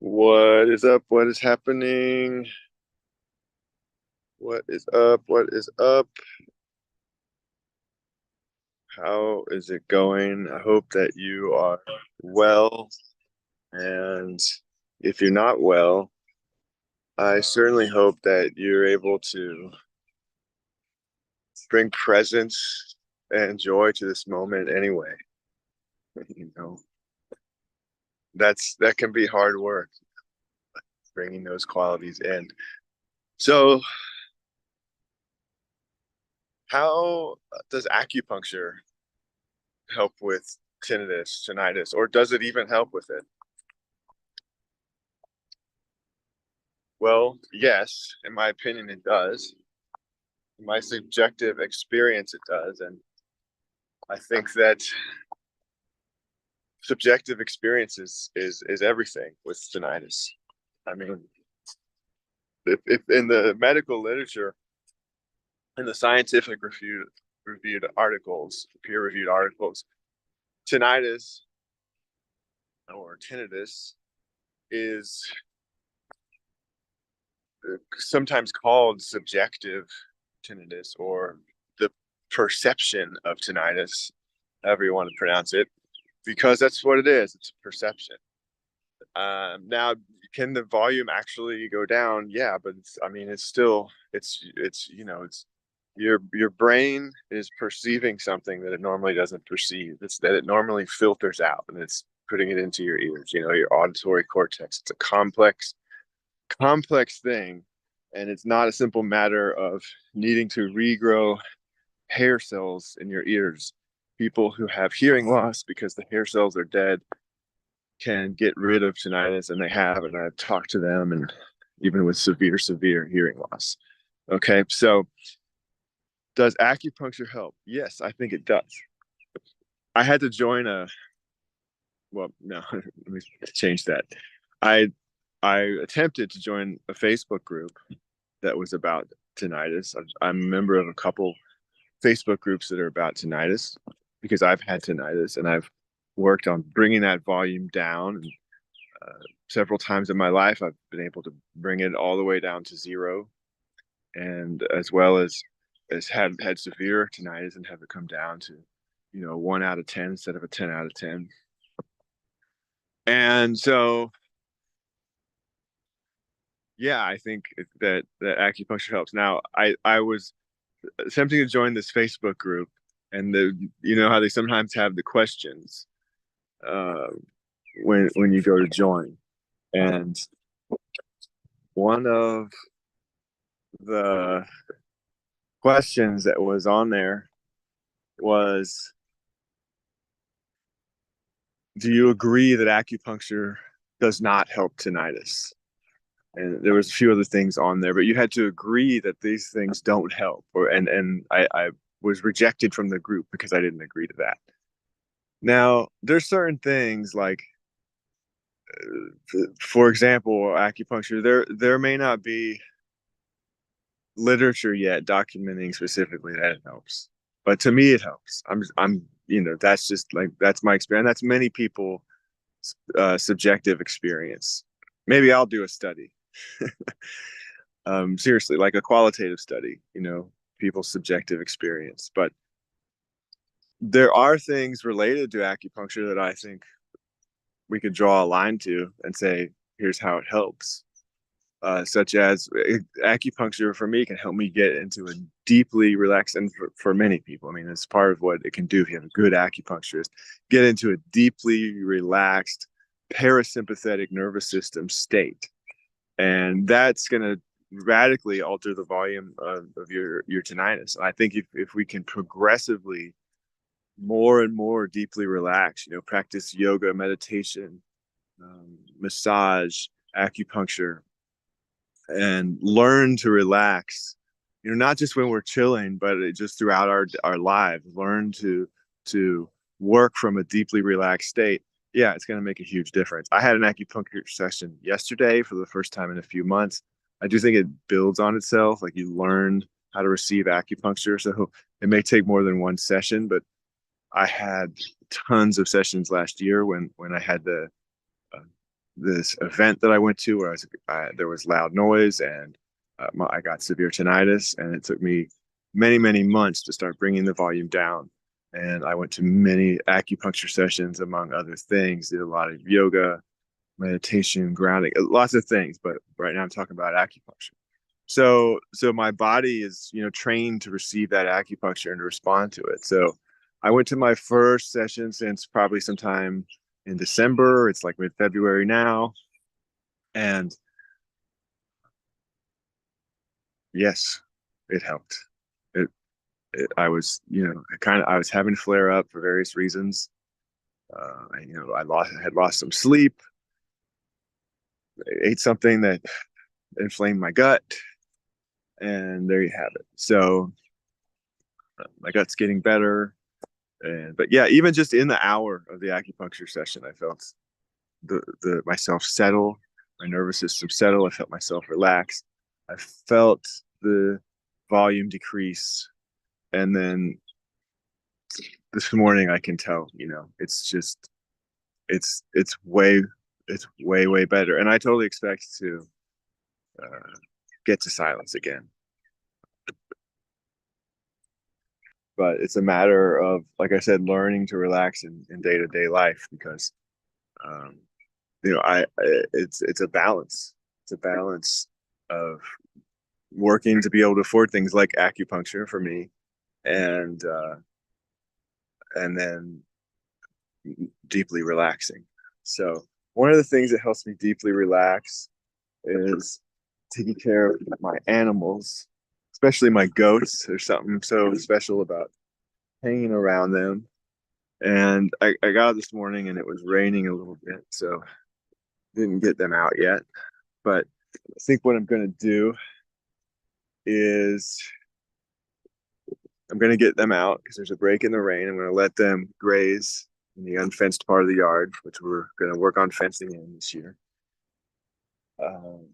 What is up? What is happening? What is up? What is up? How is it going? I hope that you are well. And if you're not well, I certainly hope that you're able to bring presence and joy to this moment anyway. You know, that can be hard work, bringing those qualities in. So, how does acupuncture help with tinnitus, or does it even help with it? Well, yes, in my opinion, it does. In my subjective experience, it does. And I think that subjective experience is everything with tinnitus. I mean, if in the medical literature, in the scientific reviewed articles, peer reviewed articles, tinnitus or tinnitus is sometimes called subjective tinnitus or the perception of tinnitus, however you want to pronounce it, because that's what it is. It's a perception. Now, can the volume actually go down? Yeah, but I mean, it's still, it's your brain is perceiving something that it normally doesn't perceive. It's that it normally filters out, and it's putting it into your ears. Your auditory cortex. It's a complex thing, and it's not a simple matter of needing to regrow hair cells in your ears. People who have hearing loss because the hair cells are dead can get rid of tinnitus, and they have, and I've talked to them, and even with severe hearing loss. Okay, so does acupuncture help? Yes, I think it does. I had to join well, no, let me change that. I I attempted to join a Facebook group that was about tinnitus. I'm a member of a couple Facebook groups that are about tinnitus because I've had tinnitus and I've worked on bringing that volume down. And, several times in my life, I've been able to bring it all the way down to zero, and as well as have had severe tinnitus and have it come down to 1 out of 10 instead of a 10 out of 10. And so, yeah, I think that acupuncture helps. Now, I was attempting to join this Facebook group, and how they sometimes have the questions uh, when you go to join, and one of the questions that was on there was, do you agree that acupuncture does not help tinnitus? And there was a few other things on there, but you had to agree that these things don't help. And I was rejected from the group because I didn't agree to that. Now, there's certain things like, for example, acupuncture. There may not be literature yet documenting specifically that it helps, but to me, it helps. That's just like that's my experience. That's many people subjective experience. Maybe I'll do a study. Seriously, like a qualitative study, people's subjective experience. But there are things related to acupuncture that I think we could draw a line to and say, here's how it helps. Such as acupuncture for me can help me get into a deeply relaxed, and for many people, I mean, it's part of what it can do if you have a good acupuncturist, get into a deeply relaxed parasympathetic nervous system state. And that's going to radically alter the volume of your tinnitus. I think if we can progressively more and more deeply relax, practice yoga, meditation, massage, acupuncture, and learn to relax, not just when we're chilling, but just throughout our lives, learn to work from a deeply relaxed state. Yeah, it's going to make a huge difference. I had an acupuncture session yesterday for the first time in a few months. I do think it builds on itself. Like, you learn how to receive acupuncture. So it may take more than one session, but I had tons of sessions last year when I had the this event that I went to where there was loud noise, and I got severe tinnitus, and it took me many months to start bringing the volume down. And I went to many acupuncture sessions, among other things. Did a lot of yoga, meditation, grounding, lots of things. But right now I'm talking about acupuncture. So my body is, trained to receive that acupuncture and to respond to it. So I went to my first session since probably sometime in December. It's like mid-February now. And yes, it helped. It, I was, I was having flare up for various reasons. I had lost some sleep. I ate something that inflamed my gut, and there you have it. So my gut's getting better. And but yeah, even just in the hour of the acupuncture session, I felt the myself settle, my nervous system settle. I felt myself relax. I felt the volume decrease, and then this morning I can tell, it's just it's way better, and I totally expect to uh, get to silence again. But it's a matter of, like I said, learning to relax in day-to-day life, because um, it's a balance. It's a balance of working to be able to afford things like acupuncture for me, and then deeply relaxing. So one of the things that helps me deeply relax is taking care of my animals, especially my goats. There's something so special about hanging around them. And I got up this morning and it was raining a little bit, so didn't get them out yet. But I think what I'm going to do is I'm going to get them out because there's a break in the rain. I'm going to let them graze in the unfenced part of the yard, which we're going to work on fencing in this year. Um,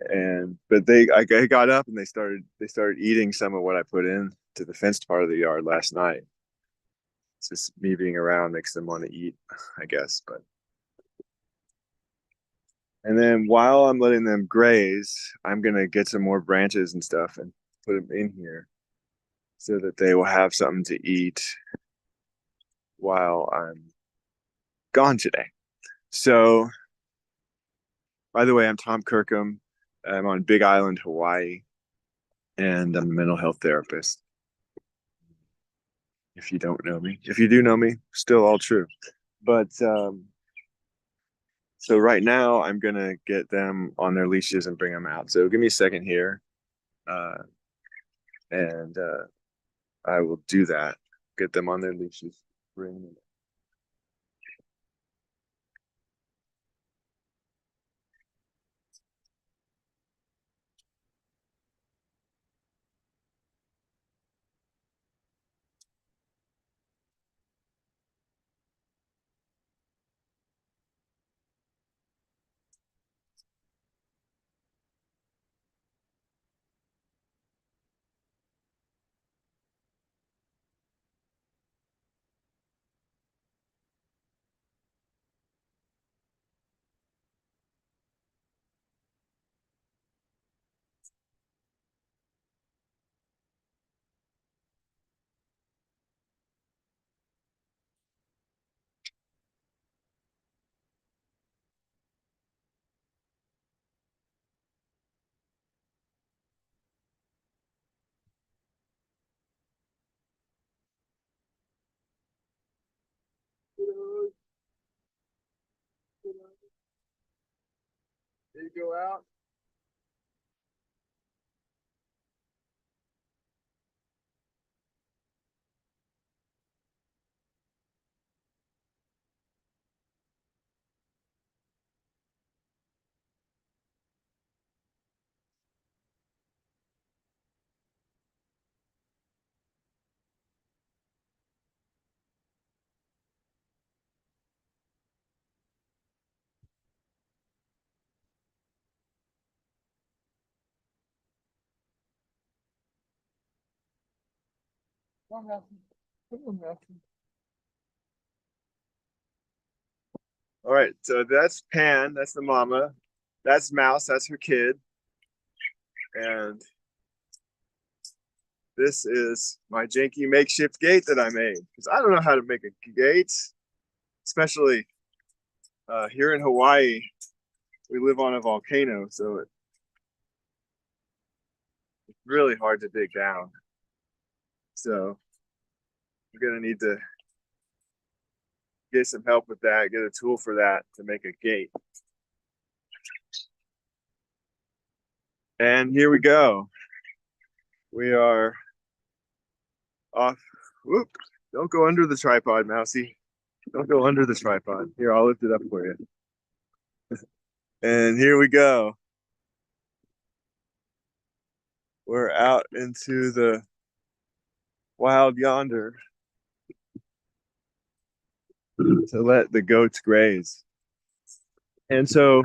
and but I got up and they started eating some of what I put in to the fenced part of the yard last night. It's just me being around makes them want to eat, I guess. But and then while I'm letting them graze, I'm gonna get some more branches and stuff and put them in here so that they will have something to eat while I'm gone today. So, by the way, I'm Tom Kirkham. I'm on Big Island, Hawaii, and I'm a mental health therapist. If you don't know me, if you do know me, still all true. But so right now, I'm gonna get them on their leashes and bring them out. So give me a second here, uh, and I will do that. Get them on their leashes, bring them. They go out. Come on, Matthew. Come on, Matthew. All right, so that's Pan, that's the mama. That's Mouse, that's her kid. And this is my janky makeshift gate that I made. Because I don't know how to make a gate, especially here in Hawaii. We live on a volcano, so it's really hard to dig down. So we're gonna need to get some help with that, get a tool for that to make a gate. And here we go. We are off. Whoop. Don't go under the tripod, Mousy. Don't go under the tripod. Here, I'll lift it up for you. And here we go. We're out into the wild yonder to let the goats graze. And so,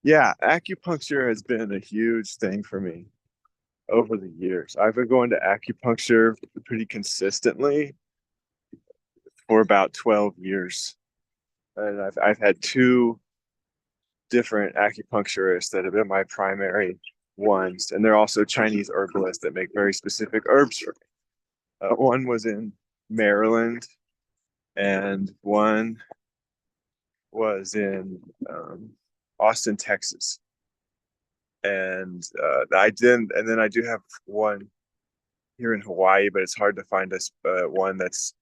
yeah, acupuncture has been a huge thing for me over the years. I've been going to acupuncture pretty consistently for about 12 years. And I've had two different acupuncturists that have been my primary ones. And they're also Chinese herbalists that make very specific herbs for me. One was in Maryland, and one was in Austin, Texas. And and then I do have one here in Hawaii, but it's hard to find one that's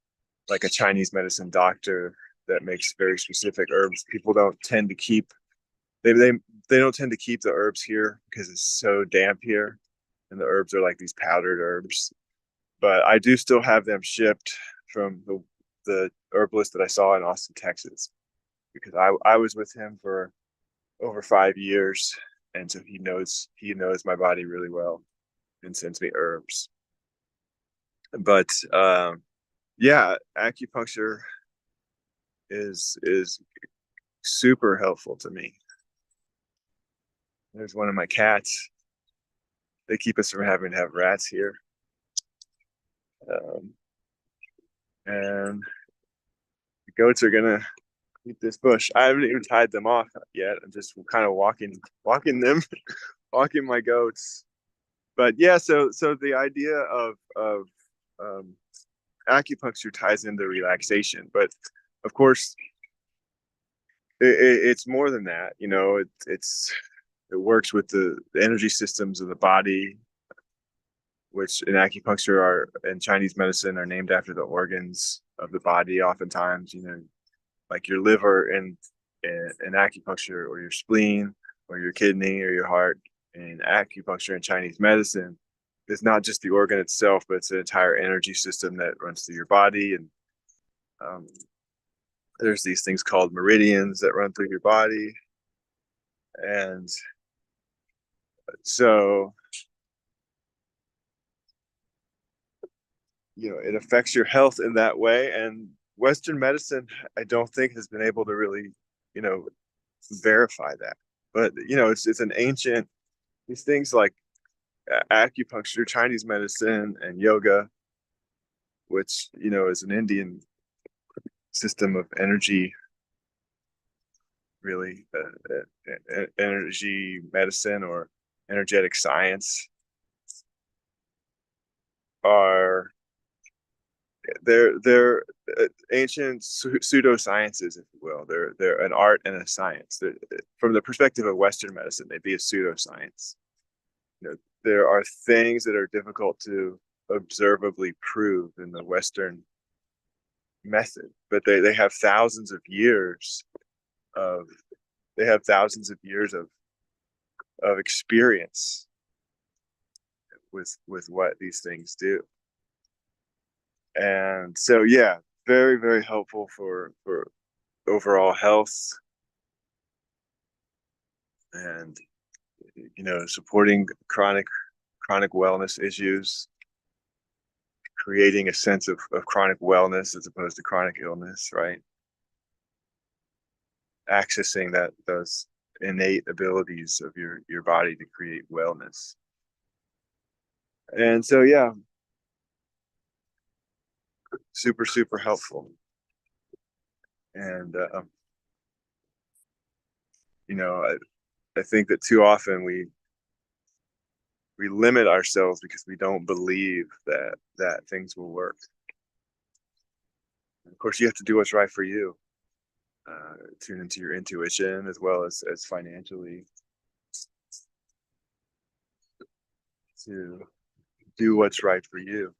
like a Chinese medicine doctor that makes very specific herbs. People don't tend to keep they don't tend to keep the herbs here because it's so damp here, and the herbs are like these powdered herbs. But I do still have them shipped from the herbalist that I saw in Austin, Texas, because I was with him for over 5 years, and so he knows my body really well and sends me herbs. But yeah, acupuncture is super helpful to me. There's one of my cats. They keep us from having to have rats here. Um, and the goats are gonna eat this bush. I haven't even tied them off yet. I'm just kind of walking them, walking my goats. But yeah, so the idea of um, acupuncture ties into relaxation, but of course it's more than that. You know, it works with the energy systems of the body, which in acupuncture are in Chinese medicine are named after the organs of the body. Oftentimes, you know, like your liver in acupuncture, or your spleen, or your kidney, or your heart. In acupuncture in Chinese medicine, it's not just the organ itself, but it's an entire energy system that runs through your body. And um, there's these things called meridians that run through your body. And so, you know, it affects your health in that way. And Western medicine, I don't think, has been able to really, you know, verify that. But, you know, it's an ancient, these things like acupuncture, Chinese medicine, and yoga, which, you know, is an Indian system of energy, really, energy medicine or energetic science, are they're ancient pseudosciences, if you will. They're an art and a science. From the perspective of Western medicine, they'd be a pseudoscience. You know, there are things that are difficult to observably prove in the Western method, but they have thousands of years of experience with what these things do. And so yeah, very, very helpful for overall health, and, you know, supporting chronic wellness issues, creating a sense of chronic wellness as opposed to chronic illness, right? Accessing those innate abilities of your body to create wellness. And so yeah, super, super helpful. And you know, I think that too often we limit ourselves because we don't believe that things will work. And of course, you have to do what's right for you. Tune into your intuition as well as financially to do what's right for you.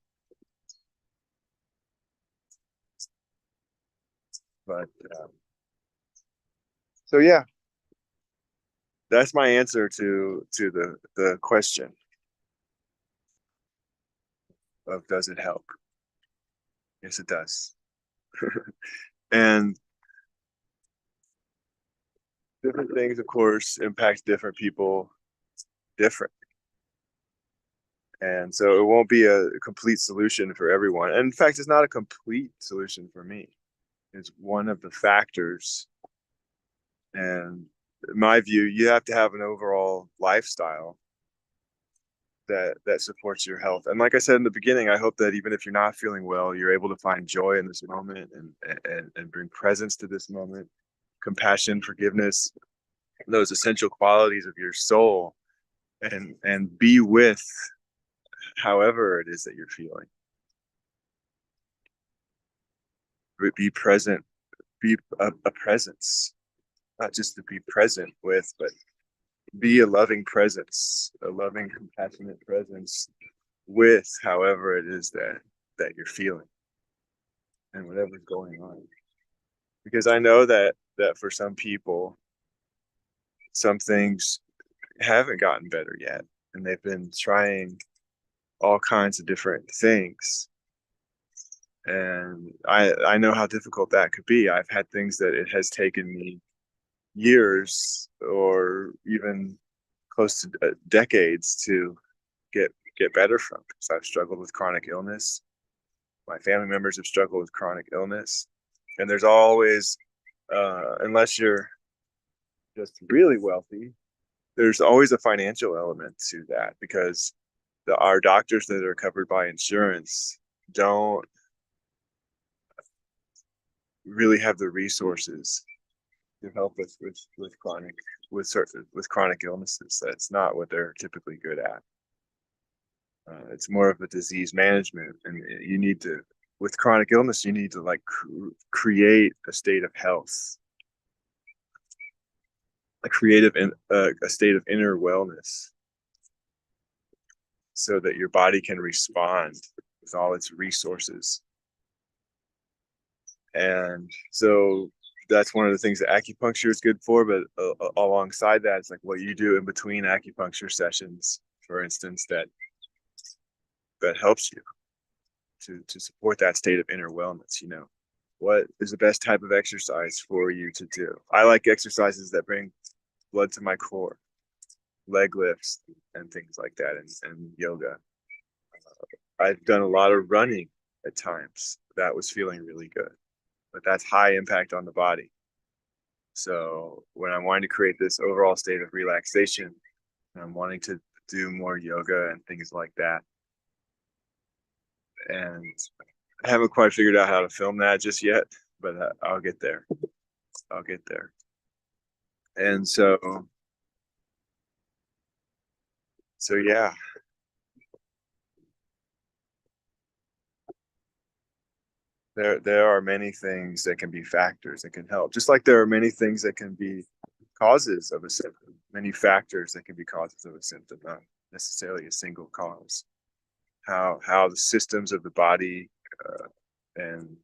But so yeah, that's my answer to the question of does it help? Yes, it does. And different things, of course, impact different people different. And so it won't be a complete solution for everyone. And in fact, it's not a complete solution for me. It's one of the factors. And in my view, you have to have an overall lifestyle that supports your health. And like I said in the beginning, I hope that even if you're not feeling well, you're able to find joy in this moment and bring presence to this moment, compassion, forgiveness, those essential qualities of your soul, and be with however it is that you're feeling. Be present, be a presence, not just to be present with, but be a loving presence, a loving, compassionate presence with however it is that you're feeling and whatever's going on. Because I know that for some people, some things haven't gotten better yet, and they've been trying all kinds of different things. And I know how difficult that could be. I've had things that it has taken me years or even close to decades to get better from, because I've struggled with chronic illness. My family members have struggled with chronic illness, and there's always, unless you're just really wealthy, there's always a financial element to that, because our doctors that are covered by insurance don't really have the resources to help us with chronic illnesses. That's not what they're typically good at. It's more of a disease management, and you need to, with chronic illness, you need to like create a state of health, a state of inner wellness, so that your body can respond with all its resources. And so that's one of the things that acupuncture is good for. But alongside that, it's like what you do in between acupuncture sessions, for instance, that helps you to support that state of inner wellness. You know, what is the best type of exercise for you to do? I like exercises that bring blood to my core, leg lifts and things like that, and yoga. I've done a lot of running at times. That was feeling really good, but that's high impact on the body. So when I'm wanting to create this overall state of relaxation, I'm wanting to do more yoga and things like that. And I haven't quite figured out how to film that just yet, but I'll get there. I'll get there. And so yeah, there are many things that can be factors that can help. Just like there are many things that can be causes of a symptom, many factors that can be causes of a symptom, not necessarily a single cause. How the systems of the body and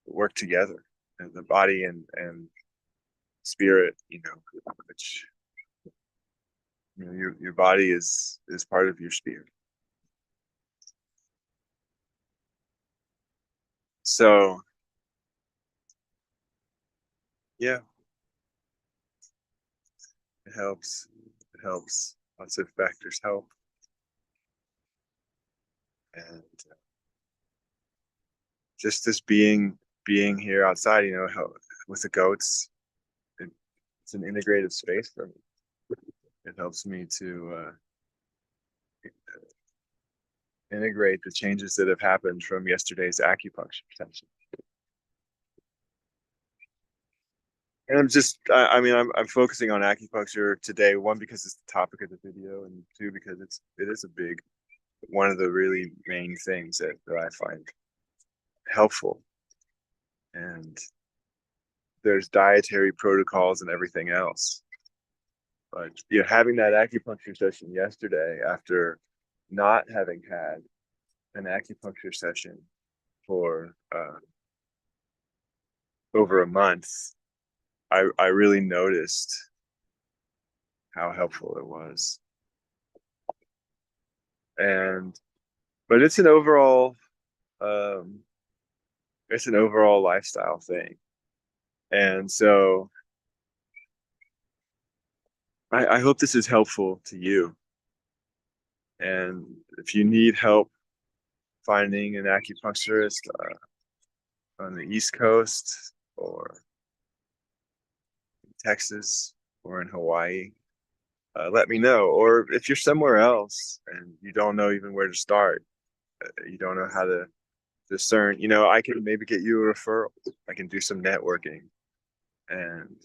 work together, and the body and spirit, which your body is part of your spirit. So yeah, it helps. It helps. Lots of factors help, and just this being here outside, with the goats, it's an integrative space for me. It helps me to integrate the changes that have happened from yesterday's acupuncture session. And I'm focusing on acupuncture today. One, because it's the topic of the video, and two, because it is a big, one of the really main things that I find helpful. And there's dietary protocols and everything else. But having that acupuncture session yesterday after not having had an acupuncture session for over a month, I really noticed how helpful it was. And but um, it's an overall lifestyle thing. And so I hope this is helpful to you. And if you need help finding an acupuncturist on the East Coast or in Texas or in Hawaii, let me know. Or if you're somewhere else and you don't know even where to start, you don't know how to discern, I can maybe get you a referral. I can do some networking and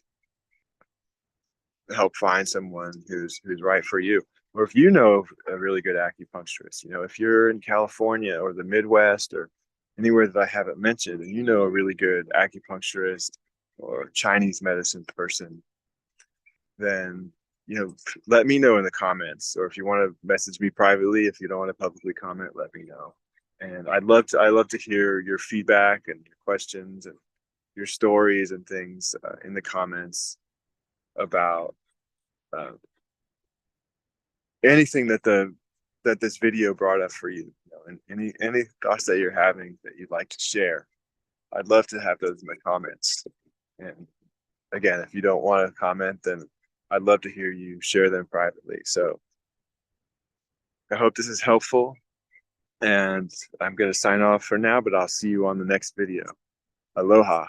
help find someone who's right for you. Or if you know a really good acupuncturist, if you're in California or the Midwest or anywhere that I haven't mentioned, and you know a really good acupuncturist or Chinese medicine person, then let me know in the comments. Or if you want to message me privately, if you don't want to publicly comment, let me know. And I love to hear your feedback and your questions and your stories and things in the comments about uh, anything that this video brought up for you, and any thoughts that you're having that you'd like to share. I'd love to have those in the comments. And again, if you don't want to comment, then I'd love to hear you share them privately. So I hope this is helpful, and I'm going to sign off for now, but I'll see you on the next video. Aloha.